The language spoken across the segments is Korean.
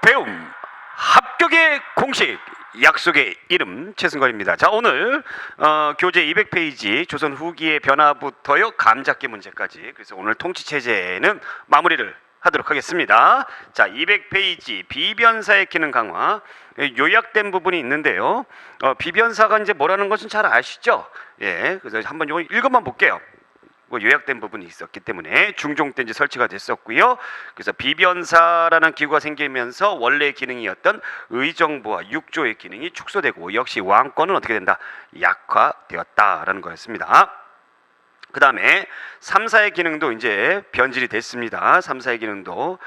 배움 합격의 공식 약속의 이름 최승건입니다. 자, 오늘 교재 200페이지 조선 후기의 변화부터요 감잡기 문제까지, 그래서 오늘 통치체제는 마무리를 하도록 하겠습니다. 자, 200페이지 비변사의 기능 강화, 요약된 부분이 있는데요. 비변사가 이제 뭐라는 것은 잘 아시죠? 예, 그래서 한번 이거 읽어만 볼게요. 요약된 부분이 있었기 때문에 중종 때 이제 설치가 됐었고요. 그래서 비변사라는 기구가 생기면서 원래의 기능이었던 의정부와 육조의 기능이 축소되고, 역시 왕권은 어떻게 된다? 약화되었다라는 거였습니다. 그 다음에 3사의 기능도 이제 변질이 됐습니다. 3사의 기능도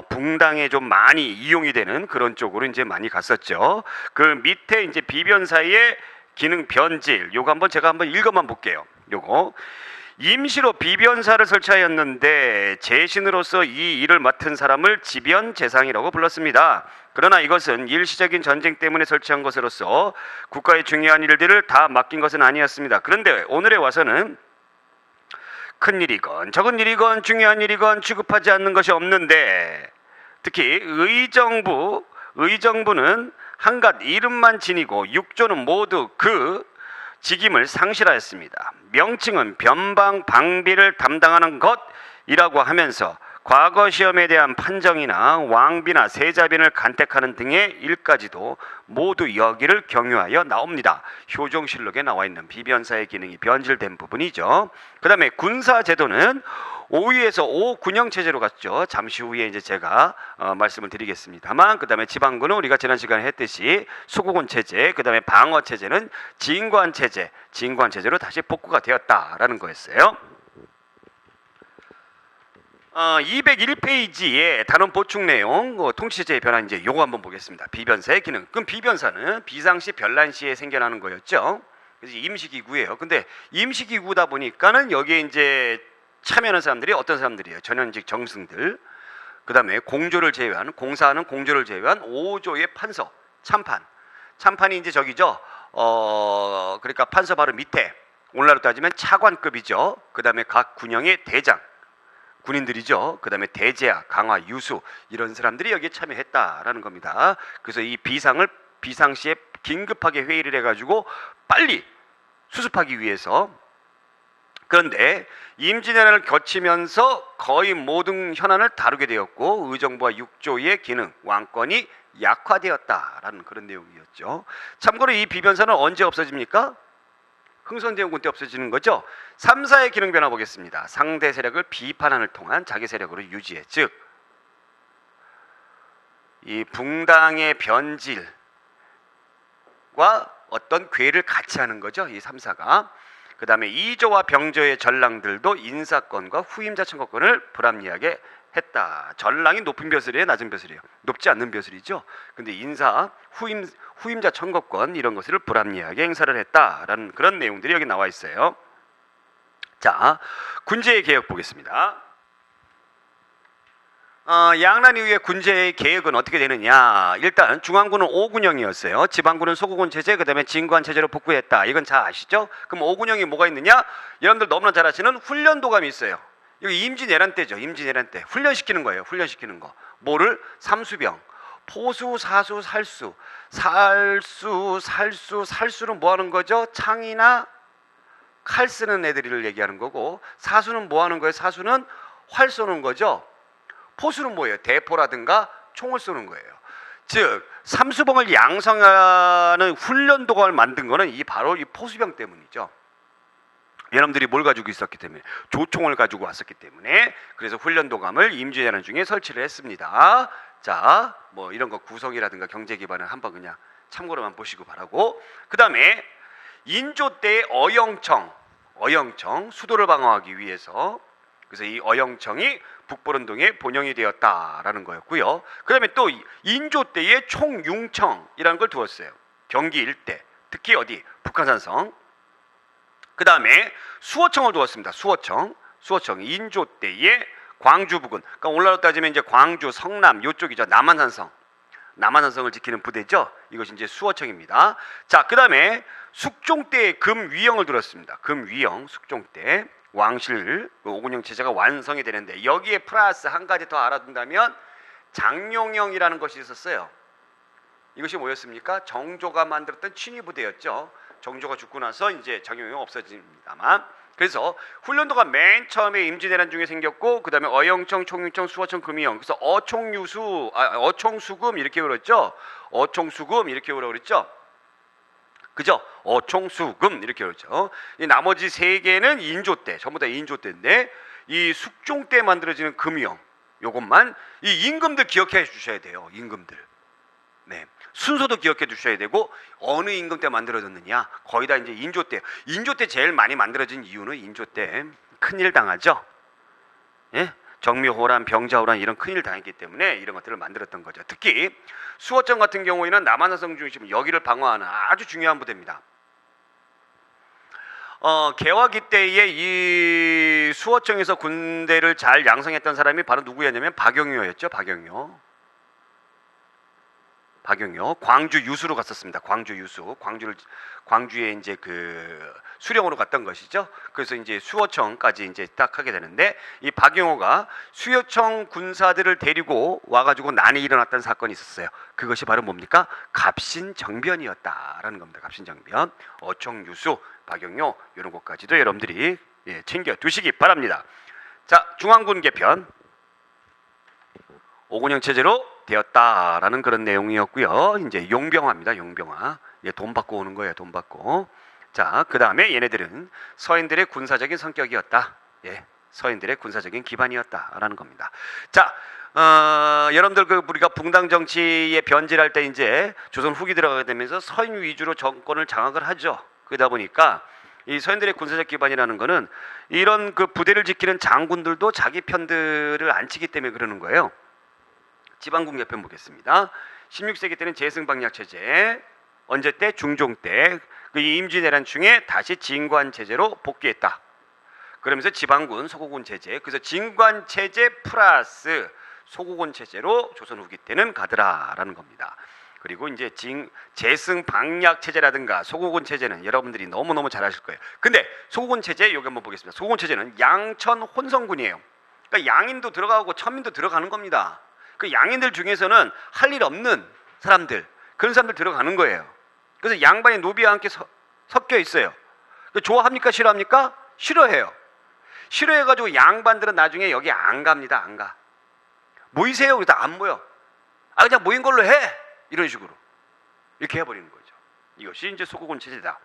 붕당에 좀 많이 이용이 되는 그런 쪽으로 이제 많이 갔었죠. 그 밑에 이제 비변사의 기능 변질, 요거 한번 제가 한번 읽어만 볼게요. 요거 임시로 비변사를 설치하였는데 재신으로서 이 일을 맡은 사람을 지변재상이라고 불렀습니다. 그러나 이것은 일시적인 전쟁 때문에 설치한 것으로서 국가의 중요한 일들을 다 맡긴 것은 아니었습니다. 그런데 오늘에 와서는 큰 일이건 적은 일이건 중요한 일이건 취급하지 않는 것이 없는데, 특히 의정부는 한갓 이름만 지니고 육조는 모두 그 직임을 상실하였습니다. 명칭은 변방 방비를 담당하는 것이라고 하면서 과거 시험에 대한 판정이나 왕비나 세자빈을 간택하는 등의 일까지도 모두 여기를 경유하여 나옵니다. 효종실록에 나와 있는 비변사의 기능이 변질된 부분이죠. 그 다음에 군사제도는 5위에서 5군형 체제로 갔죠. 잠시 후에 이제 제가 말씀을 드리겠습니다만, 그 다음에 지방군은 우리가 지난 시간에 했듯이 수국군 체제, 그 다음에 방어 체제는 진관 체제로 다시 복구가 되었다라는 거였어요. 201페이지에 단원 보충 내용, 통치체제의 변화, 이제 요거 한번 보겠습니다. 비변사의 기능. 그럼 비변사는 비상시 별난시에 생겨나는 거였죠. 그래서 임시기구예요. 근데 임시기구다 보니까는 여기에 이제 참여하는 사람들이 어떤 사람들이에요? 전현직 정승들, 그 다음에 공조를 제외한, 공사하는 공조를 제외한 5조의 판서, 참판이 이제 저기죠. 그러니까 판서 바로 밑에, 오늘날로 따지면 차관급이죠. 그 다음에 각 군영의 대장, 군인들이죠. 그 다음에 대제야, 강화, 유수, 이런 사람들이 여기에 참여했다라는 겁니다. 그래서 이 비상시에 긴급하게 회의를 해가지고 빨리 수습하기 위해서. 그런데 임진왜란을 거치면서 거의 모든 현안을 다루게 되었고, 의정부와 육조의 기능, 왕권이 약화되었다라는 그런 내용이었죠. 참고로 이 비변사는 언제 없어집니까? 흥선대원군 때 없어지는 거죠. 3사의 기능 변화 보겠습니다. 상대 세력을 비판안을 통한 자기 세력으로 유지해, 즉 이 붕당의 변질과 어떤 괴를 같이 하는 거죠. 이 3사가. 그 다음에 이조와 병조의 전랑들도 인사권과 후임자 청구권을 불합리하게 했다. 전랑이 높은 벼슬이에요, 낮은 벼슬이에요? 높지 않는 벼슬이죠. 근데 인사, 후임자 청구권, 이런 것을 불합리하게 행사를 했다라는 그런 내용들이 여기 나와 있어요. 자, 군제의 개혁 보겠습니다. 양란 이후에 군제의 개혁은 어떻게 되느냐? 일단 중앙군은 5군형이었어요. 지방군은 소국군 체제, 그 다음에 진관 체제로 복구했다. 이건 잘 아시죠? 그럼 5군형이 뭐가 있느냐? 여러분들 너무나 잘 아시는 훈련도감이 있어요. 여기 임진왜란 때죠. 임진왜란 때 훈련시키는 거예요. 훈련시키는 거. 뭐를? 삼수병, 포수, 사수, 살수. 살수는 뭐 하는 거죠? 창이나 칼 쓰는 애들을 얘기하는 거고, 사수는 뭐 하는 거예요? 사수는 활 쏘는 거죠. 포수는 뭐예요? 대포라든가 총을 쏘는 거예요. 즉 삼수병을 양성하는 훈련도감을 만든 거는 바로 이 포수병 때문이죠. 여러분들이 뭘 가지고 있었기 때문에, 조총을 가지고 왔었기 때문에, 그래서 훈련도감을 임진왜란 중에 설치를 했습니다. 자, 뭐 이런 거 구성이라든가 경제 기반을 한번 그냥 참고로만 보시고 바라고. 그 다음에 인조 때의 어영청, 수도를 방어하기 위해서, 그래서 이 어영청이 북보른동의 본영이 되었다라는 거였고요. 그 다음에 또 인조 때의 총융청이라는 걸 두었어요. 경기 일대, 특히 어디? 북한산성. 그 다음에 수호청을 두었습니다. 수호청 인조 때의 광주 부근, 그러니까 오늘날로 따지면 이제 광주, 성남 요쪽이죠. 남한산성을 지키는 부대죠. 이것이 이제 수호청입니다. 자, 그 다음에 숙종 때의 금위영을 두었습니다. 금위영, 숙종 때 왕실 5군형 체제가 완성이 되는데, 여기에 플러스 한 가지 더 알아둔다면 장룡영이라는 것이 있었어요. 이것이 뭐였습니까? 정조가 만들었던 친위부대였죠. 정조가 죽고 나서 이제 장룡영이 없어집니다만, 그래서 훈련도가 맨 처음에 임진왜란 중에 생겼고, 그 다음에 어영청, 총영청, 수어청, 금이영, 그래서 어총수금 이렇게 그랬죠. 어총수금 이렇게 그랬죠. 그죠? 어총수금 이렇게 그랬죠. 이 나머지 세 개는 인조 때, 전부 다 인조 때인데, 이 숙종 때 만들어지는 금이영, 요것만 이 임금들 기억해 주셔야 돼요. 임금들. 네. 순서도 기억해 두셔야 되고, 어느 임금 때 만들어졌느냐, 거의 다 이제 인조 때. 인조 때 제일 많이 만들어진 이유는 인조 때 큰일 당하죠. 예? 정묘호란, 병자호란 이런 큰일 당했기 때문에 이런 것들을 만들었던 거죠. 특히 수어청 같은 경우에는 남한사성 중심 여기를 방어하는 아주 중요한 부대입니다. 개화기 때에 이 수어청에서 군대를 잘 양성했던 사람이 바로 누구였냐면 박영효였죠. 박영효. 광주 유수로 갔었습니다. 광주 유수. 광주에 이제 그 수령으로 갔던 것이죠. 그래서 이제 수어청까지 이제 딱 하게 되는데, 이 박영호가 수어청 군사들을 데리고 와가지고 난이 일어났던 사건이 있었어요. 그것이 바로 뭡니까? 갑신정변이었다라는 겁니다. 갑신정변. 어청유수, 박영호 이런 것까지도 여러분들이 챙겨 두시기 바랍니다. 자, 중앙군 개편. 오군영 체제로 되었다라는 그런 내용이었고요. 이제 용병화입니다. 용병화. 돈 받고 오는 거예요. 돈 받고. 자, 그 다음에 얘네들은 서인들의 군사적인 성격이었다. 서인들의 군사적인 기반이었다라는 겁니다. 자, 여러분들 우리가 붕당 정치에 변질할 때 이제 조선 후기 들어가게 되면서 서인 위주로 정권을 장악을 하죠. 그러다 보니까 이 서인들의 군사적 기반이라는 거는 이런 그 부대를 지키는 장군들도 자기 편들을 안 치기 때문에 그러는 거예요. 지방군 개편 보겠습니다. 16세기 때는 재승방약 체제, 언제 때? 중종 때. 그 임진왜란 중에 다시 진관 체제로 복귀했다. 그러면서 지방군, 소고군 체제, 그래서 진관 체제 플러스 소고군 체제로 조선 후기 때는 가더라라는 겁니다. 그리고 이제 재승방약 체제라든가 소고군 체제는 여러분들이 너무너무 잘 아실 거예요. 근데 소고군 체제 여기 한번 보겠습니다. 소고군 체제는 양천 혼성군이에요. 그러니까 양인도 들어가고 천민도 들어가는 겁니다. 그 양인들 중에서는 할 일 없는 사람들, 그런 사람들 들어가는 거예요. 그래서 양반이 노비와 함께 섞여 있어요. 좋아합니까? 싫어합니까? 싫어해요. 싫어해가지고 양반들은 나중에 여기 안 갑니다. 안 가. 모이세요. 그래서 안 모여. 그냥 모인 걸로 해. 이런 식으로 이렇게 해버리는 거죠. 이것이 이제 소고군 체제다.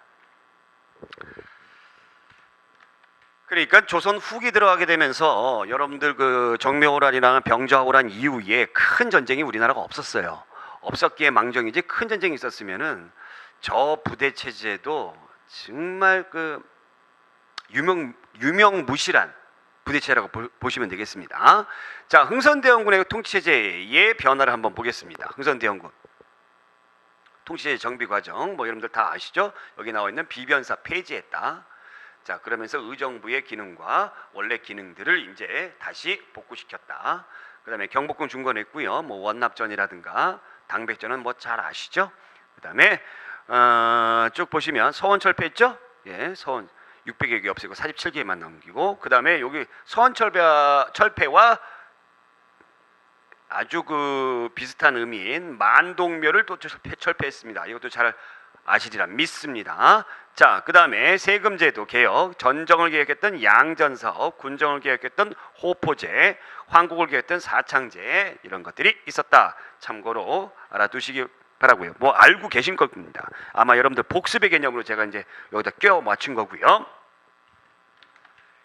그러니까 조선 후기 들어가게 되면서 여러분들 그 정묘호란이나 병자호란 이후에 큰 전쟁이 우리나라가 없었어요. 없었기에 망정이지, 큰 전쟁이 있었으면은 저 부대 체제도 정말 그 유명무실한 부대 체제라고 보시면 되겠습니다. 자, 흥선대원군의 통치체제의 변화를 한번 보겠습니다. 흥선대원군 통치체제 정비 과정, 뭐 여러분들 다 아시죠? 여기 나와 있는 비변사 폐지했다. 자, 그러면서 의정부의 기능과 원래 기능들을 이제 다시 복구시켰다. 그 다음에 경복궁 중건했고요. 뭐 원납전이라든가 당백전은 뭐 잘 아시죠? 그 다음에 쭉 보시면 서원 철폐했죠? 서원 600여 개 없애고 47개만 남기고, 그 다음에 여기 서원 철폐와 아주 그 비슷한 의미인 만동묘를 또 철폐했습니다. 이것도 잘 아시리라 믿습니다. 자, 그 다음에 세금제도 개혁, 전정을 개혁했던 양전사업, 군정을 개혁했던 호포제, 황국을 개혁했던 사창제, 이런 것들이 있었다. 참고로 알아두시기 바라고요. 뭐 알고 계신 겁니다. 아마 여러분들 복습의 개념으로 제가 이제 여기다 껴 맞춘 거고요.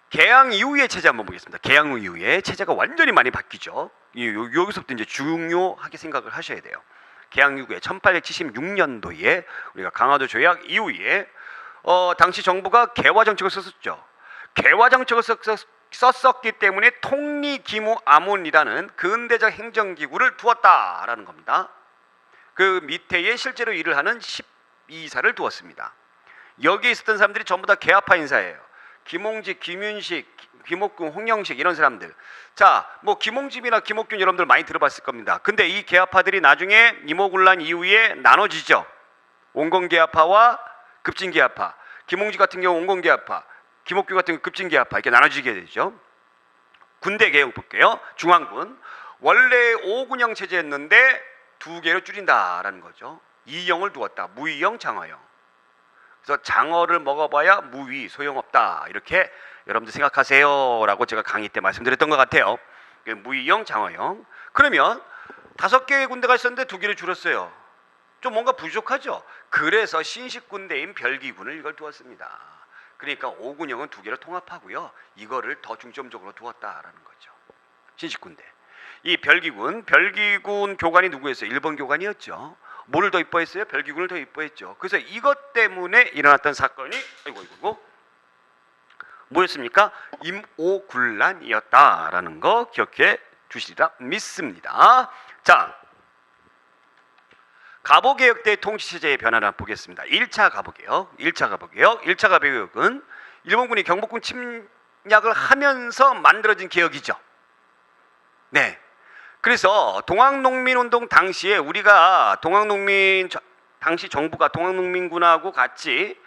개항 이후의 체제 한번 보겠습니다. 개항 이후에 체제가 완전히 많이 바뀌죠. 여기서부터 이제 중요하게 생각을 하셔야 돼요. 개항 이후에 1876년도에 우리가 강화도 조약 이후에 당시 정부가 개화 정책을 썼었죠. 개화 정책을 썼었기 때문에 통리기무아문이라는 근대적 행정기구를 두었다라는 겁니다. 그 밑에에 실제로 일을 하는 12사를 두었습니다. 여기에 있었던 사람들이 전부 다 개화파 인사예요. 김홍직, 김윤식, 김옥균, 홍영식 이런 사람들. 자, 뭐 김홍집이나 김옥균 여러분들 많이 들어봤을 겁니다. 근데 이 개화파들이 나중에 이모군란 이후에 나눠지죠. 온건개화파와 급진개화파. 김홍집 같은 경우 온건개화파, 김옥균 같은 경우 급진개화파, 이렇게 나눠지게 되죠. 군대 개혁 볼게요. 중앙군. 원래 5군형 체제였는데 2개로 줄인다라는 거죠. 이형을 두었다. 무이형, 장어형. 그래서 장어를 먹어봐야 무위, 소용없다. 이렇게 여러분들 생각하세요라고 제가 강의 때 말씀드렸던 것 같아요. 무이형, 장어형. 그러면 5개의 군대가 있었는데 2개를 줄였어요. 좀 뭔가 부족하죠. 그래서 신식 군대인 별기군을 이걸 두었습니다. 그러니까 5군형은 2개를 통합하고요. 이거를 더 중점적으로 두었다라는 거죠. 신식 군대. 이 별기군 교관이 누구였어요? 일본 교관이었죠. 뭐를 더 이뻐했어요? 별기군을 더 이뻐했죠. 그래서 이것 때문에 일어났던 사건이 아이고 뭐였습니까? 임오군란이었다라는 거 기억해 주시리라 믿습니다. 자, 갑오개혁 때 통치체제의 변화를 한번 보겠습니다. 1차 갑오개혁. 1차 갑오개혁은 일본군이 경복궁 침략을 하면서 만들어진 개혁이죠. 네. 그래서 동학농민운동 당시에 우리가 당시 정부가 동학농민군하고 같이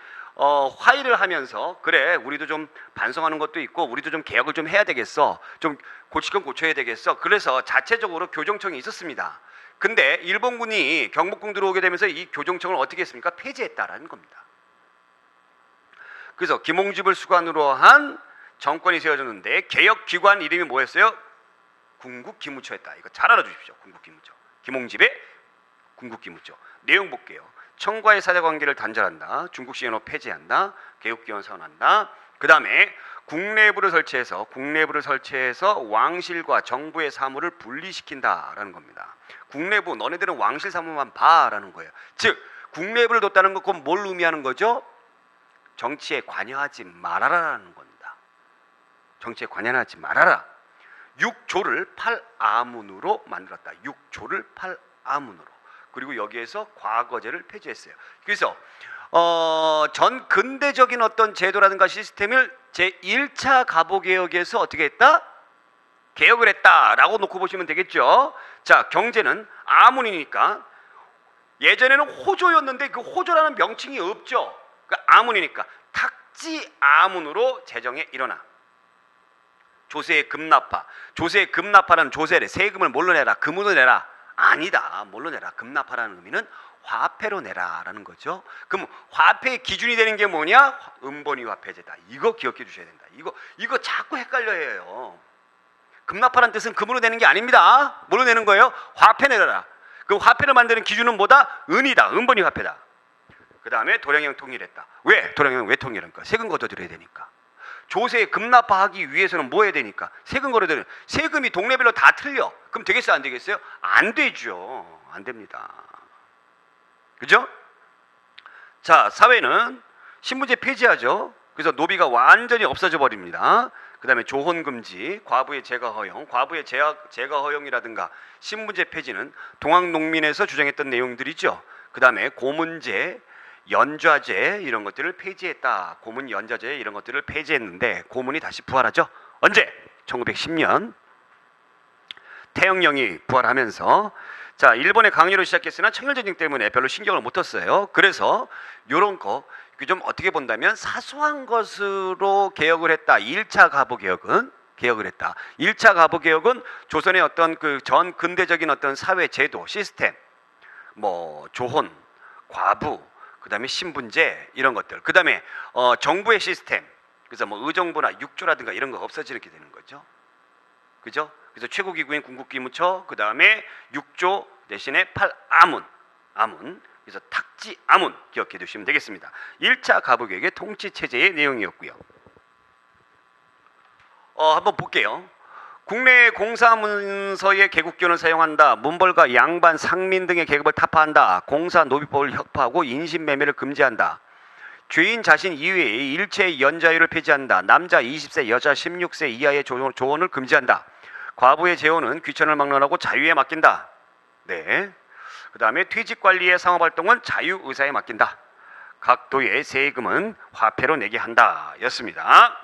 화의를 하면서 그래 우리도 좀 반성하는 것도 있고 우리도 좀 개혁을 좀 해야 되겠어. 좀 고칠 건 고쳐야 되겠어. 그래서 자체적으로 교정청이 있었습니다. 근데 일본군이 경복궁 들어오게 되면서 이 교정청을 어떻게 했습니까? 폐지했다라는 겁니다. 그래서 김홍집을 수관으로 한 정권이 세워졌는데 개혁기관 이름이 뭐였어요? 군국기무처였다. 이거 잘 알아주십시오. 군국기무처. 김홍집의 군국기무처. 내용 볼게요. 청과의 사대관계를 단절한다. 중국시연호 폐지한다. 개혁기원 선언한다. 그 다음에 국내부를 설치해서 왕실과 정부의 사무를 분리시킨다라는 겁니다. 국내부 너네들은 왕실 사무만 봐라는 거예요. 즉 국내부를 뒀다는 건 그건 뭘 의미하는 거죠? 정치에 관여하지 말아라라는 겁니다. 정치에 관여하지 말아라. 6조를 8아문으로 만들었다. 6조를 8아문으로. 그리고 여기에서 과거제를 폐지했어요. 그래서 전 근대적인 어떤 제도라든가 시스템을 제1차 갑오개혁에서 어떻게 했다? 개혁을 했다라고 놓고 보시면 되겠죠. 자, 경제는 아문이니까 예전에는 호조였는데 그 호조라는 명칭이 없죠. 그 아문이니까 탁지 아문으로 재정에 일어나. 조세의 급납파. 조세의 급납파라는 조세를 세금을 뭘로 내라? 금으로 내라. 아니다. 뭘로 내라? 급납하라는 의미는 화폐로 내라라는 거죠. 그럼 화폐의 기준이 되는 게 뭐냐? 은본위 화폐제다. 이거 기억해 주셔야 된다. 이거 자꾸 헷갈려 해요. 급납하라는 뜻은 금으로 내는 게 아닙니다. 뭘로 내는 거예요? 화폐 내라. 그 화폐를 만드는 기준은 뭐다? 은이다. 은본위 화폐다. 그 다음에 도량형 통일했다. 왜? 도량형 왜 통일합니까? 세금 걷어들여야 되니까. 조세 급납하기 위해서는 뭐 해야 되니까? 세금 걸어들여. 세금이 동네별로 다 틀려. 그럼 되겠어요? 안 되겠어요? 안 되죠. 안 됩니다. 그죠? 자, 사회는 신분제 폐지하죠. 그래서 노비가 완전히 없어져 버립니다. 그 다음에 조혼금지, 과부의 재가 허용, 과부의 재가 허용이라든가 신분제 폐지는 동학농민에서 주장했던 내용들이죠. 그 다음에 고문제, 연좌제 이런 것들을 폐지했다. 고문, 연좌제 이런 것들을 폐지했는데 고문이 다시 부활하죠. 언제? 1910년 태영령이 부활하면서 자, 일본의 강요로 시작했으나 청일전쟁 때문에 별로 신경을 못 썼어요. 그래서 이런 거 좀 어떻게 본다면 사소한 것으로 개혁을 했다. 1차 갑오개혁은 개혁을 했다. 1차 갑오개혁은 조선의 어떤 그 전 근대적인 어떤 사회 제도 시스템, 뭐 조혼, 과부, 그다음에 신분제 이런 것들, 그다음에 정부의 시스템, 그래서 뭐 의정부나 육조라든가 이런 거 없어지게 되는 거죠. 그죠? 그래서 최고기구인 군국기무처, 그다음에 육조 대신에 8아문, 그래서 탁지 아문 기억해 두시면 되겠습니다. 1차 갑오개혁의 통치체제의 내용이었고요. 한번 볼게요. 국내 공사문서의 계급기원을 사용한다. 문벌과 양반, 상민 등의 계급을 타파한다. 공사 노비법을 혁파하고 인신매매를 금지한다. 죄인 자신 이외의 일체의 연자율을 폐지한다. 남자 20세, 여자 16세 이하의 조혼을 금지한다. 과부의 재혼은 귀천을 막론하고 자유에 맡긴다. 네. 그 다음에 퇴직관리의 상업활동은 자유의사에 맡긴다. 각 도의 세금은 화폐로 내게 한다. 였습니다.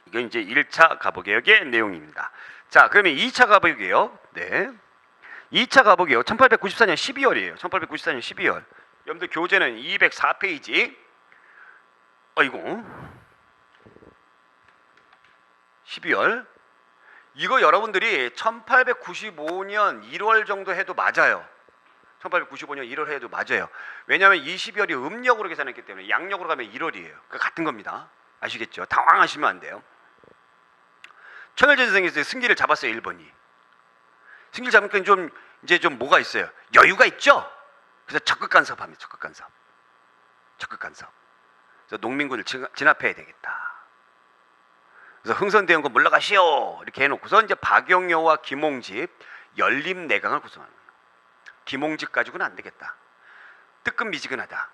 이건 이제 1차 갑오개혁의 내용입니다. 자, 그러면 2차 갑오개혁. 네. 2차 갑오개혁 1894년 12월이에요. 1894년 12월. 여러분들 교재는 204페이지. 어이구. 12월. 이거 여러분들이 1895년 1월 정도 해도 맞아요. 1895년 1월 해도 맞아요. 왜냐하면 20열이 음력으로 계산했기 때문에 양력으로 가면 1월이에요. 그 같은 겁니다. 아시겠죠? 당황하시면 안 돼요. 청일전쟁에서 승기를 잡았어요. 일본이. 승기를 잡으니까 좀 뭐가 있어요. 여유가 있죠. 그래서 적극 간섭합니다. 적극 간섭. 그래서 농민군을 진압해야 되겠다. 그래서 흥선대원군 물러가시오 이렇게 해놓고서 이제 박영효와 김홍집 연립내강을 구성하는 거예요. 김홍집 가지고는 안 되겠다. 뜨끔미지근하다.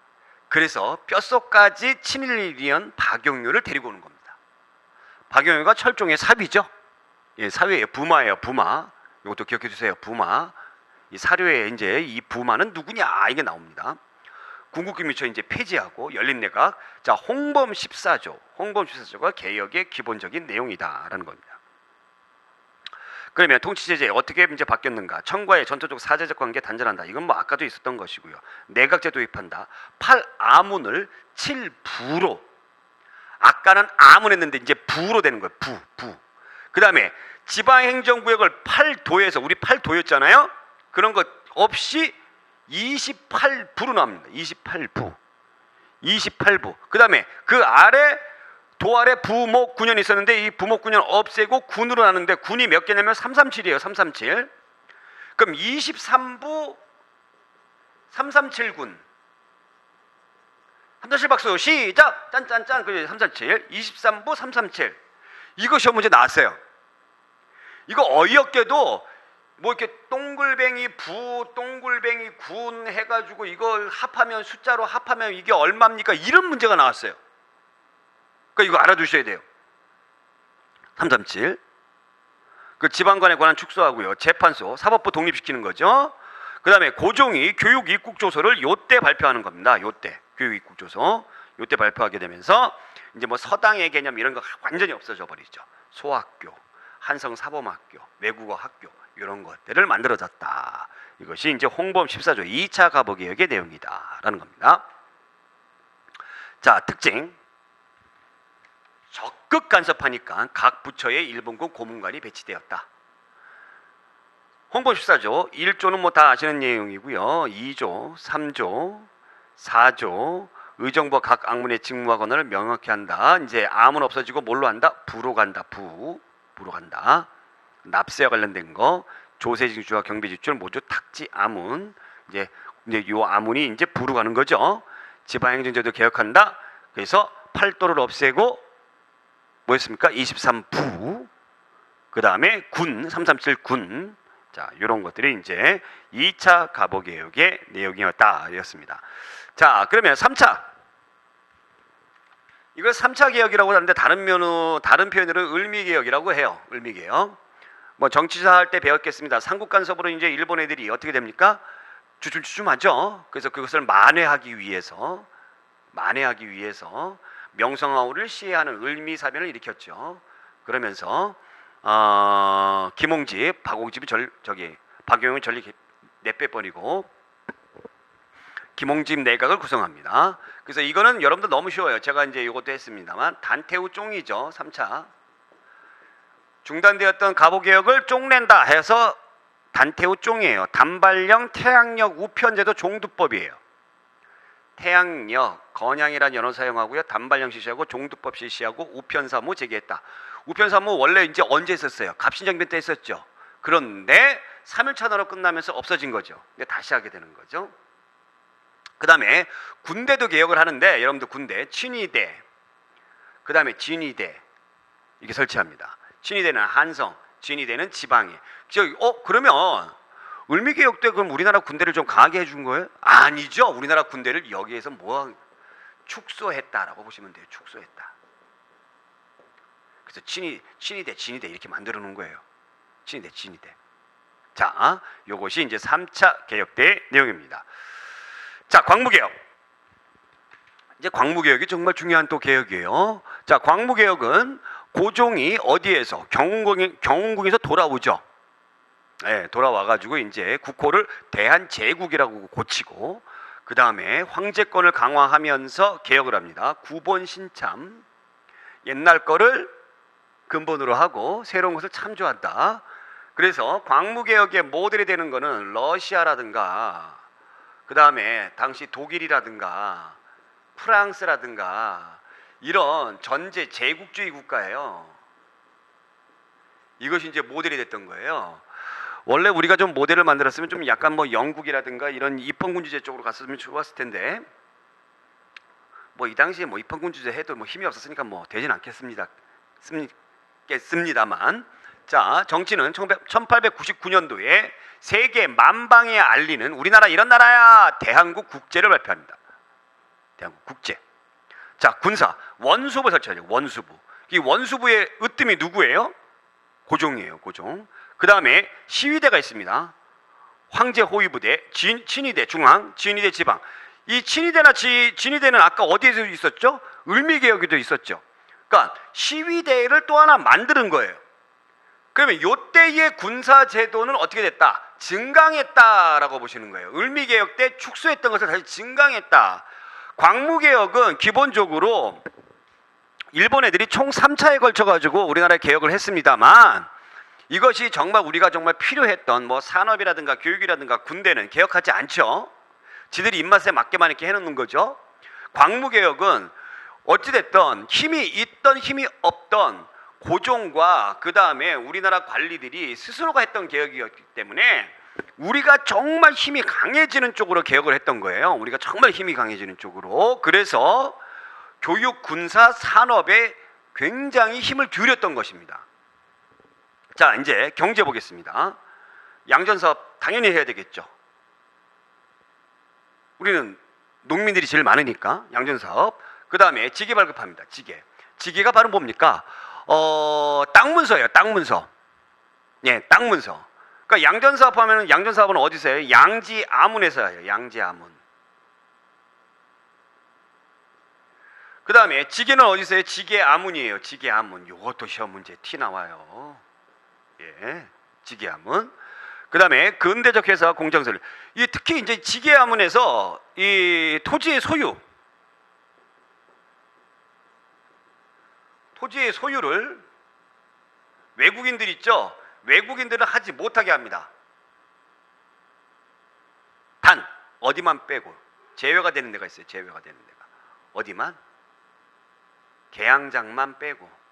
그래서 뼛속까지 친일이던 박영효를 데리고 오는 겁니다. 박영효가 철종의 사위죠. 예, 사위예요. 부마예요. 부마. 이것도 기억해 주세요. 부마. 이 사료에 이제 이 부마는 누구냐 이게 나옵니다. 궁극기 미처 이제 폐지하고 연립내각. 자, 홍범 14조. 홍범 14조가 개혁의 기본적인 내용이다라는 겁니다. 그러면 통치제재 어떻게 이제 바뀌었는가? 청과의 전통적 사제적 관계 단절한다. 이건 뭐 아까도 있었던 것이고요. 내각제 도입한다. 8아문을 7부로. 아까는 아문했는데 이제 부로 되는 거예요. 부. 그 다음에 지방행정구역을 8도에서 우리 8도였잖아요. 그런 것 없이 28부로 나옵니다. 28부. 그 다음에 그 아래 도 아래 부목 9년이 있었는데 이 부목 9년 없애고 군으로 나누는데 군이 몇 개냐면 337이에요. 337. 그럼 23부 337군. 337 박수 시작. 짠짠짠. 그 337. 23부 337. 이거 시험 문제 나왔어요. 이거 어이없게도 뭐 이렇게 동글뱅이 부, 동글뱅이 군 해가지고 이걸 합하면 숫자로 합하면 이게 얼마입니까? 이런 문제가 나왔어요. 그러니까 이거 알아두셔야 돼요. 337. 그 지방관에 관한 축소하고요. 재판소, 사법부 독립시키는 거죠. 그 다음에 고종이 교육 입국조서를 요때 발표하는 겁니다. 요때 교육 입국조서 요때 발표하게 되면서 이제 뭐 서당의 개념 이런 거 완전히 없어져 버리죠. 소학교, 한성사범학교, 외국어학교 이런 것들을 만들어졌다. 이것이 이제 홍범 14조 2차 가보개혁의 내용이다라는 겁니다. 자, 특징. 적극 간섭하니까 각 부처에 일본군 고문관이 배치되었다. 홍범 14조 1조는 뭐 다 아시는 내용이고요. 2조, 3조, 4조 의정부 각 악문의 직무와 권한을 명확히 한다. 이제 암은 없어지고 뭘로 한다? 부로 간다. 부로 간다. 납세와 관련된 거, 조세징수와 경비지출 모두 탁지 아문. 이제 요 아문이 이제 부로 가는 거죠. 지방행정제도 개혁한다. 그래서 8도를 없애고 뭐였습니까? 23부. 그 다음에 군, 337군. 자, 이런 것들이 이제 2차 가보개혁의 내용이었습니다. 자, 그러면 3차. 이걸 3차 개혁이라고 하는데 다른 표현으로 을미개혁이라고 해요. 을미개혁. 뭐 정치사 할 때 배웠겠습니다. 삼국 간섭으로 이제 일본 애들이 어떻게 됩니까? 주춤주춤하죠. 그래서 그것을 만회하기 위해서 명성황후를 시해하는 을미사변을 일으켰죠. 그러면서 김홍집, 박홍집이 박영용을 전리 내빼버리고 김홍집 내각을 구성합니다. 그래서 이거는 여러분들 너무 쉬워요. 제가 이제 이것도 했습니다만 단태후 쫑이죠. 3차. 중단되었던 가보개혁을 쫑낸다 해서 단태후 쫑이에요. 단발령 태양력 우편제도 종두법이에요. 태양력, 건양이라는 연어 사용하고요. 단발령 실시하고 종두법 실시하고 우편사무 제기했다. 우편사무 원래 이제 언제 있었어요? 갑신정변 때 있었죠. 그런데 3.1차단으로 끝나면서 없어진 거죠. 근데 다시 하게 되는 거죠. 그 다음에 군대도 개혁을 하는데 여러분들 군대, 친위대, 그 다음에 진위대 이렇게 설치합니다. 친위대는 한성, 진위대는 지방에. 그러면 을미개혁 때 그럼 우리나라 군대를 좀 강하게 해준 거예요? 아니죠. 우리나라 군대를 여기에서 축소했다라고 보시면 돼요. 축소했다. 그래서 친위대, 진위대 이렇게 만들어 놓은 거예요. 친위대, 진위대. 자, 요것이 이제 3차 개혁 때의 내용입니다. 자, 광무개혁. 이제 광무개혁이 정말 중요한 또 개혁이에요. 자, 광무개혁은 고종이 어디에서 경운궁에서 돌아오죠. 네, 돌아와가지고 이제 국호를 대한제국이라고 고치고 그 다음에 황제권을 강화하면서 개혁을 합니다. 구본 신참 옛날 거를 근본으로 하고 새로운 것을 참조한다. 그래서 광무개혁의 모델이 되는 거는 러시아라든가 그 다음에 당시 독일이라든가 프랑스라든가 이런 전제 제국주의 국가예요. 이것이 이제 모델이 됐던 거예요. 원래 우리가 좀 모델을 만들었으면 좀 약간 뭐 영국이라든가 이런 입헌군 주제 쪽으로 갔으면 좋았을 텐데 뭐 이 당시에 뭐 입헌군 주제 해도 뭐 힘이 없었으니까 뭐 되진 않겠습니다만, 자, 정치는 1899년도에 세계 만방에 알리는 우리나라 이런 나라야 대한국 국제를 발표합니다. 대한국 국제. 자, 군사 원수부 설치하죠. 원수부. 이 원수부의 으뜸이 누구예요? 고종이에요. 고종. 그 다음에 시위대가 있습니다. 황제 호위부대, 친위대 중앙, 친위대 지방. 이 친위대나 진위대는 아까 어디에서 있었죠? 을미개혁에도 있었죠. 그러니까 시위대를 또 하나 만드는 거예요. 그러면 요때의 군사제도는 어떻게 됐다? 증강했다라고 보시는 거예요. 을미개혁 때 축소했던 것을 다시 증강했다. 광무개혁은 기본적으로 일본 애들이 총 3차에 걸쳐 가지고 우리나라에 개혁을 했습니다만, 이것이 정말 우리가 정말 필요했던 뭐 산업이라든가 교육이라든가 군대는 개혁하지 않죠. 지들이 입맛에 맞게만 이렇게 해놓는 거죠. 광무개혁은 어찌됐든 힘이 있던 힘이 없던 고종과 그 다음에 우리나라 관리들이 스스로가 했던 개혁이었기 때문에 우리가 정말 힘이 강해지는 쪽으로 개혁을 했던 거예요. 우리가 정말 힘이 강해지는 쪽으로. 그래서 교육, 군사, 산업에 굉장히 힘을 기울였던 것입니다. 자, 이제 경제 보겠습니다. 양전사업 당연히 해야 되겠죠. 우리는 농민들이 제일 많으니까 양전사업. 그 다음에 지게 발급합니다. 지게가 바로 뭡니까? 땅문서예요. 땅문서. 예, 땅문서. 그러니까 양전사업 하면은 양전사업은 어디서 해요? 양지 아문에서 해요. 양지 아문. 그 다음에 지게는 어디서 해요? 지게 아문이에요. 지게 아문. 요것도 시험 문제 티 나와요. 예, 지게 아문. 그 다음에 근대적 회사 공정설. 이 특히 이제 지게 아문에서 이 토지의 소유를 외국인들 있죠? 외국인들은 하지 못하게 합니다. 단 어디만 빼고 제외가 되는 데가 있어요. 제외가 되는 데가 어디만? 계양장만 빼고.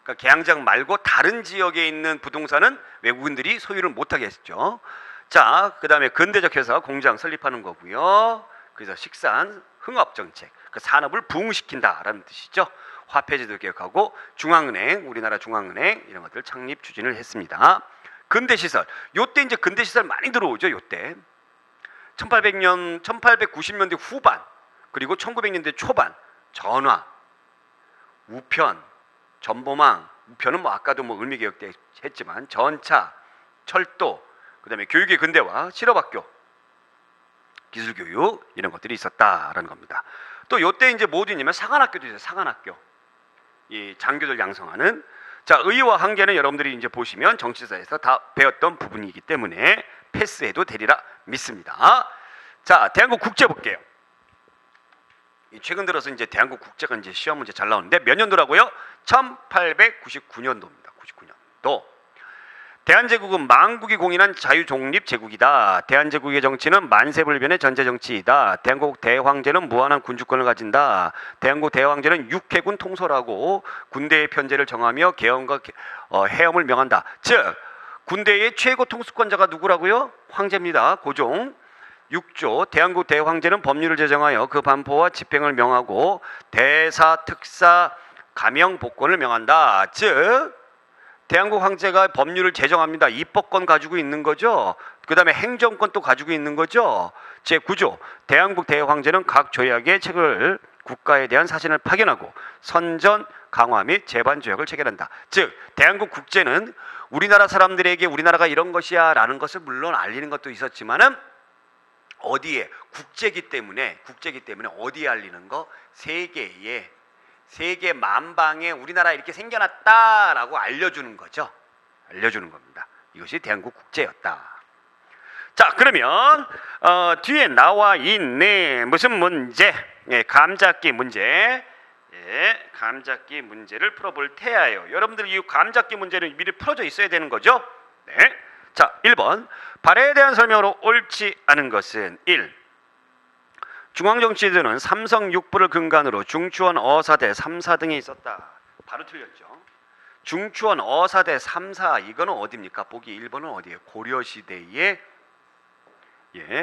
그러니까 계양장 말고 다른 지역에 있는 부동산은 외국인들이 소유를 못하게 했죠. 자, 그 다음에 근대적 회사 공장 설립하는 거고요. 그래서 식산 흥업 정책, 그 산업을 부흥시킨다라는 뜻이죠. 화폐제도 개혁하고 중앙은행, 우리나라 중앙은행 이런 것들 창립 추진을 했습니다. 근대시설, 요때 이제 근대시설 많이 들어오죠. 요때 1890년대 후반 그리고 1900년대 초반 전화, 우편, 전보망, 우편은 뭐 아까도 뭐 을미개혁 때 했지만 전차, 철도, 그다음에 교육의 근대화, 실업학교, 기술교육 이런 것들이 있었다라는 겁니다. 또 요때 이제 뭐 있냐면 사관학교도 있어요. 사관학교. 이 장교들 양성하는. 자, 의의와 한계는 여러분들이 이제 보시면 정치사에서 다 배웠던 부분이기 때문에 패스해도 되리라 믿습니다. 자, 대한국 국제 볼게요. 최근 들어서 이제 대한국 국제가 이제 시험 문제 잘 나오는데 몇 년도라고요? 1899년도입니다. 99년도. 대한제국은 만국이 공인한 자유독립 제국이다. 대한제국의 정치는 만세불변의 전제정치이다. 대한국 대황제는 무한한 군주권을 가진다. 대한국 대황제는 육해군 통솔하고 군대의 편제를 정하며 개헌과 해엄을 명한다. 즉 군대의 최고 통수권자가 누구라고요? 황제입니다. 고종. 6조 대한국 대황제는 법률을 제정하여 그 반포와 집행을 명하고 대사, 특사, 가명, 복권을 명한다. 즉 대한국 황제가 법률을 제정합니다. 입법권 가지고 있는 거죠. 그 다음에 행정권도 가지고 있는 거죠. 제9조 대한국 대황제는 각 조약의 책을 국가에 대한 사신을 파견하고 선전, 강화 및 재반 조약을 체결한다. 즉 대한국 국제는 우리나라 사람들에게 우리나라가 이런 것이야 라는 것을 물론 알리는 것도 있었지만은 어디에? 국제기 때문에 어디에 알리는 거? 세계 만방에 우리나라 이렇게 생겨났다라고 알려주는 거죠. 알려주는 겁니다. 이것이 대한국 국제였다. 자, 그러면 뒤에 나와 있네 무슨 문제? 예, 감잡기 문제. 예, 감잡기 문제를 풀어볼 테야요. 여러분들 이 감잡기 문제는 미리 풀어져 있어야 되는 거죠? 네. 자, 1번. 발해에 대한 설명으로 옳지 않은 것은 1. 중앙정치제도는 삼성 6부를 근간으로 중추원 어사대 3사 등이 있었다. 바로 틀렸죠. 중추원 어사대 3사 이거는 어디입니까? 보기 1번은 어디예요? 고려시대의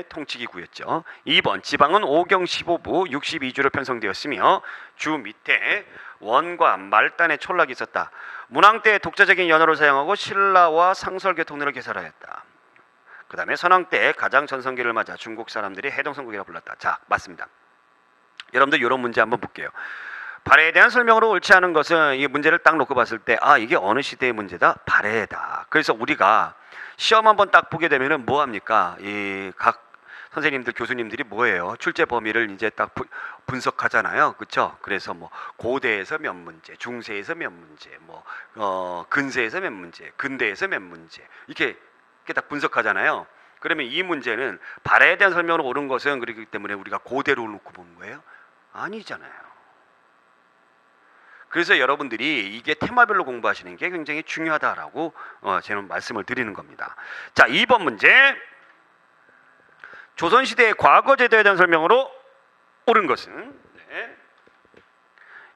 통치기구였죠. 2번 지방은 5경 15부 62주로 편성되었으며 주 밑에 원과 말단의 촌락이 있었다. 문왕 때 독자적인 연어를 사용하고 신라와 상설계 통로를 개설하였다. 그 다음에 선왕 때 가장 전성기를 맞아 중국 사람들이 해동성국이라고 불렀다. 자, 맞습니다. 여러분들 이런 문제 한번 볼게요. 발해에 대한 설명으로 옳지 않은 것은 이 문제를 딱 놓고 봤을 때 이게 어느 시대의 문제다? 발해다. 그래서 우리가 시험 한번 딱 보게 되면은 뭐 합니까? 이 각 선생님들 교수님들이 뭐예요? 출제 범위를 이제 딱 분석하잖아요. 그렇죠? 그래서 뭐 고대에서 몇 문제, 중세에서 몇 문제, 뭐 근세에서 몇 문제, 근대에서 몇 문제 이렇게 딱 분석하잖아요. 그러면 이 문제는 발해에 대한 설명으로 옳은 것은 그렇기 때문에 우리가 고대로 놓고 본 거예요? 아니잖아요. 그래서 여러분들이 이게 테마별로 공부하시는 게 굉장히 중요하다라고 저는 말씀을 드리는 겁니다. 자, 2번 문제. 조선시대의 과거 제도에 대한 설명으로 옳은 것은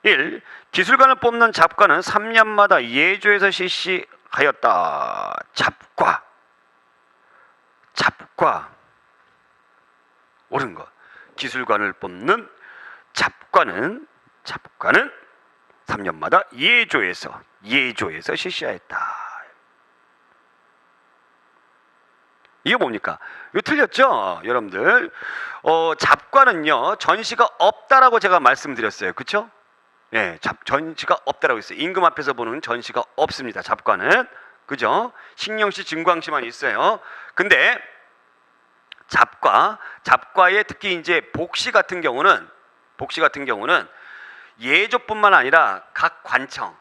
1. 기술관을 뽑는 잡과는 3년마다 예조에서 실시하였다. 잡과 옳은 것. 기술관을 뽑는 잡과는 3년마다 예조에서 실시하였다. 이게 뭡니까? 이거 틀렸죠? 여러분들 잡과는요 전시가 없다라고 제가 말씀드렸어요. 그렇죠? 예, 전시가 없다라고 했어요. 임금 앞에서 보는 전시가 없습니다. 잡과는. 그죠? 신령시 증광시만 있어요. 근데 잡과의 특히 이제 복시 같은 경우는 예조뿐만 아니라 각 관청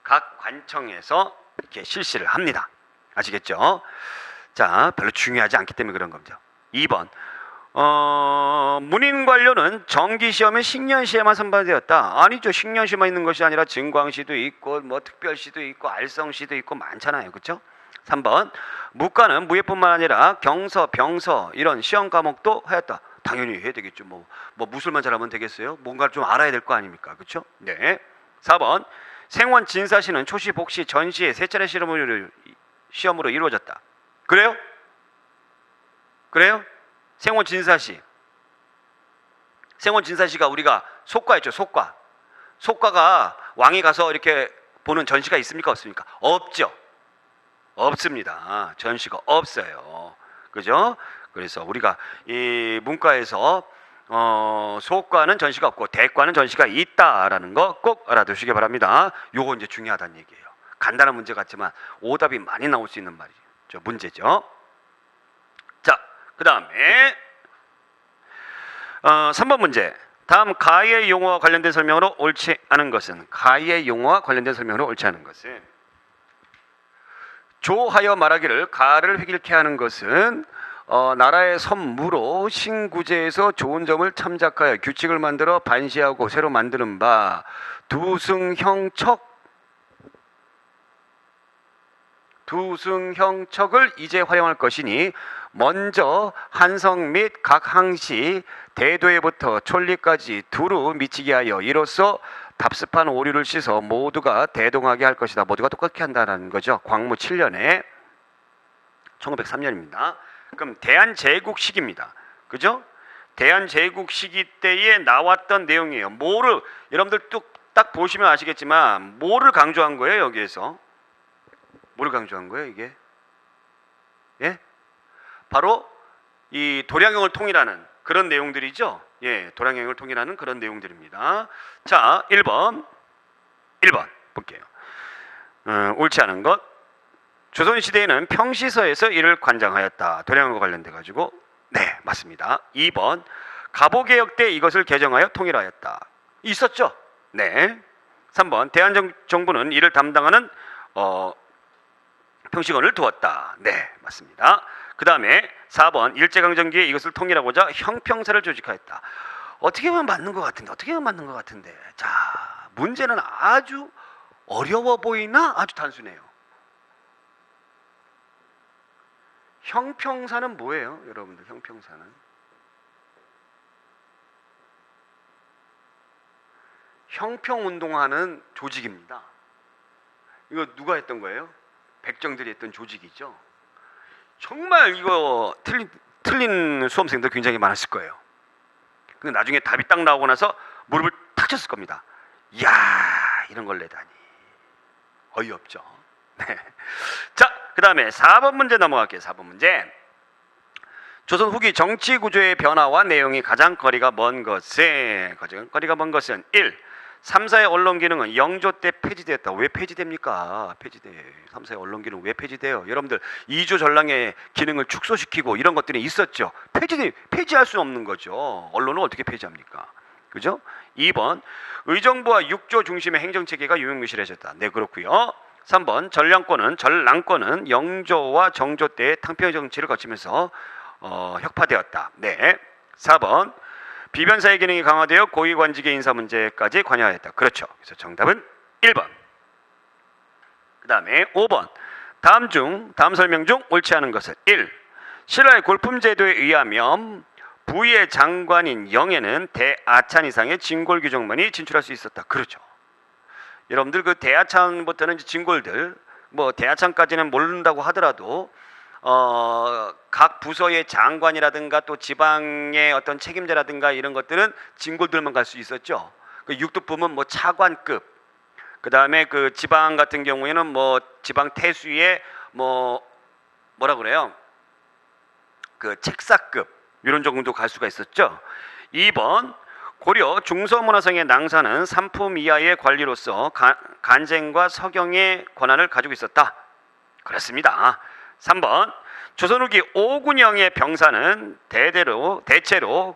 각 관청에서 이렇게 실시를 합니다. 아시겠죠? 자, 별로 중요하지 않기 때문에 그런 겁니다. 2번 문인 관료는 정기시험에 식년시에만 선발되었다. 아니죠. 식년시만 있는 것이 아니라 증광시도 있고 뭐 특별시도 있고 알성시도 있고 많잖아요. 그렇죠? 3번 무과는 무예뿐만 아니라 경서, 병서 이런 시험 과목도 하였다. 당연히 해야 되겠죠. 뭐 무술만 잘하면 되겠어요? 뭔가를 좀 알아야 될 거 아닙니까? 그렇죠? 네. 4번 생원 진사시는 초시, 복시, 전시의 세 차례 시험으로 이루어졌다. 그래요? 생원 진사시가 우리가 속과했죠. 속과가 왕이 가서 이렇게 보는 전시가 있습니까? 없습니까? 없죠. 없습니다. 전시가 없어요. 그죠? 그래서 우리가 이 문과에서 소과는 전시가 없고 대과는 전시가 있다라는 거 꼭 알아두시기 바랍니다. 요거 이제 중요하다는 얘기예요. 간단한 문제 같지만 오답이 많이 나올 수 있는 말이죠. 문제죠. 자, 그 다음에 3번 문제. 다음 가의 용어와 관련된 설명으로 옳지 않은 것은 조하여 말하기를 가를 획일케 하는 것은 나라의 선무로 신구제에서 좋은 점을 참작하여 규칙을 만들어 반시하고 새로 만드는 바 두승형척을 이제 활용할 것이니 먼저 한성 및 각 항시 대도에부터 촐리까지 두루 미치게 하여 이로써 답습한 오류를 씻어 모두가 대동하게 할 것이다. 모두가 똑같게 한다는 거죠. 광무 7년에 1903년입니다. 그럼 대한제국 시기입니다. 그죠? 대한제국 시기 때에 나왔던 내용이에요. 뭐를 여러분들 딱 보시면 아시겠지만 뭐를 강조한 거예요? 여기에서 뭐를 강조한 거예요? 이게 바로 이 도량형을 통일하는 그런 내용들이죠. 도량형을 통일하는 그런 내용들입니다. 자, 1번 볼게요. 옳지 않은 것. 조선시대에는 평시서에서 이를 관장하였다. 도량형과 관련돼 가지고 네, 맞습니다. 2번 갑오개혁 때 이것을 개정하여 통일하였다. 있었죠? 네. 3번 대한정부는 이를 담당하는 평시관을 두었다. 네, 맞습니다. 그 다음에 4번 일제강점기에 이것을 통일하고자 형평사를 조직하였다. 어떻게 보면 맞는 것 같은데 자, 문제는 아주 어려워 보이나 아주 단순해요. 형평사는 뭐예요, 여러분들? 형평사는 형평운동하는 조직입니다. 이거 누가 했던 거예요? 백정들이 했던 조직이죠. 정말 이거 틀린 수험생들 굉장히 많았을 거예요. 근데 나중에 답이 딱 나오고 나서 무릎을 탁 쳤을 겁니다. 이야, 이런 걸 내다니. 어이없죠. 네. 자, 그 다음에 4번 문제 넘어갈게요. 4번 문제. 조선 후기 정치 구조의 변화와 내용이 가장 거리가 먼 것은 1. 3사의 언론 기능은 영조 때 폐지되었다. 왜 폐지됩니까? 3사의 언론 기능 왜 폐지돼요? 여러분들 2조 전랑의 기능을 축소시키고 이런 것들이 있었죠. 폐지할 수 없는 거죠. 언론은 어떻게 폐지합니까? 그죠? 2번 의정부와 6조 중심의 행정체계가 유명무실해졌다. 네, 그렇고요. 3번 전랑권은 영조와 정조 때의 탕평 정치를 거치면서 혁파되었다. 네. 4번 비변사의 기능이 강화되어 고위관직의 인사 문제까지 관여하였다. 그렇죠. 그래서 정답은 1번. 그 다음에 5번 다음 설명 중 옳지 않은 것은 1. 신라의 골품 제도에 의하면 부의 장관인 영에는 대아찬 이상의 진골 규정만이 진출할 수 있었다. 그렇죠. 여러분들 그 대아찬부터는 진골들, 뭐 대아찬까지는 모른다고 하더라도 각 부서의 장관이라든가 또 지방의 어떤 책임자라든가 이런 것들은 진골들만 갈 수 있었죠. 그 육두품은 뭐 차관급, 그 다음에 그 지방 같은 경우에는 뭐 지방 태수의 뭐라 그래요? 그 책사급 이런 정도 갈 수가 있었죠. 2번 고려 중서문화성의 낭사는 3품 이하의 관리로서 간쟁과 서경의 권한을 가지고 있었다. 그렇습니다. 3번 조선 후기 오군영의 병사는 대체로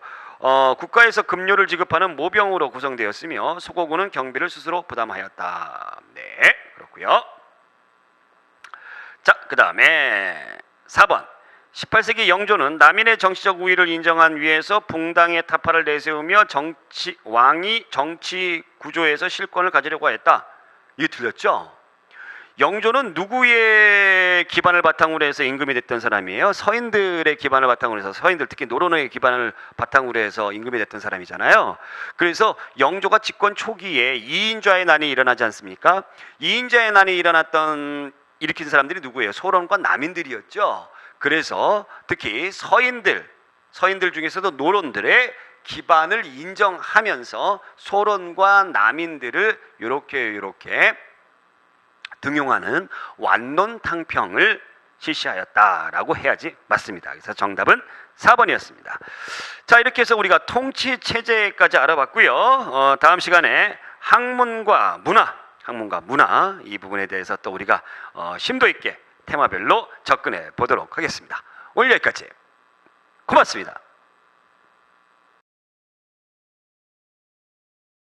국가에서 급료를 지급하는 모병으로 구성되었으며 소고군은 경비를 스스로 부담하였다. 네, 그렇고요. 자, 그 다음에 4번 18세기 영조는 남인의 정치적 우위를 인정한 위에서 붕당의 타파를 내세우며 왕이 정치 구조에서 실권을 가지려고 했다. 이게 틀렸죠? 영조는 누구의 기반을 바탕으로 해서 임금이 됐던 사람이에요? 서인들의 기반을 바탕으로 해서, 서인들 특히 노론의 기반을 바탕으로 해서 임금이 됐던 사람이잖아요. 그래서 영조가 집권 초기에 이인좌의 난이 일어나지 않습니까? 이인좌의 난이 일으킨 사람들이 누구예요? 소론과 남인들이었죠. 그래서 특히 서인들 중에서도 노론들의 기반을 인정하면서 소론과 남인들을 이렇게 등용하는 완론탕평을 실시하였다라고 해야지 맞습니다. 그래서 정답은 4번이었습니다. 자, 이렇게 해서 우리가 통치체제까지 알아봤고요. 다음 시간에 학문과 문화 이 부분에 대해서 또 우리가 심도 있게 테마별로 접근해 보도록 하겠습니다. 오늘 여기까지. 고맙습니다.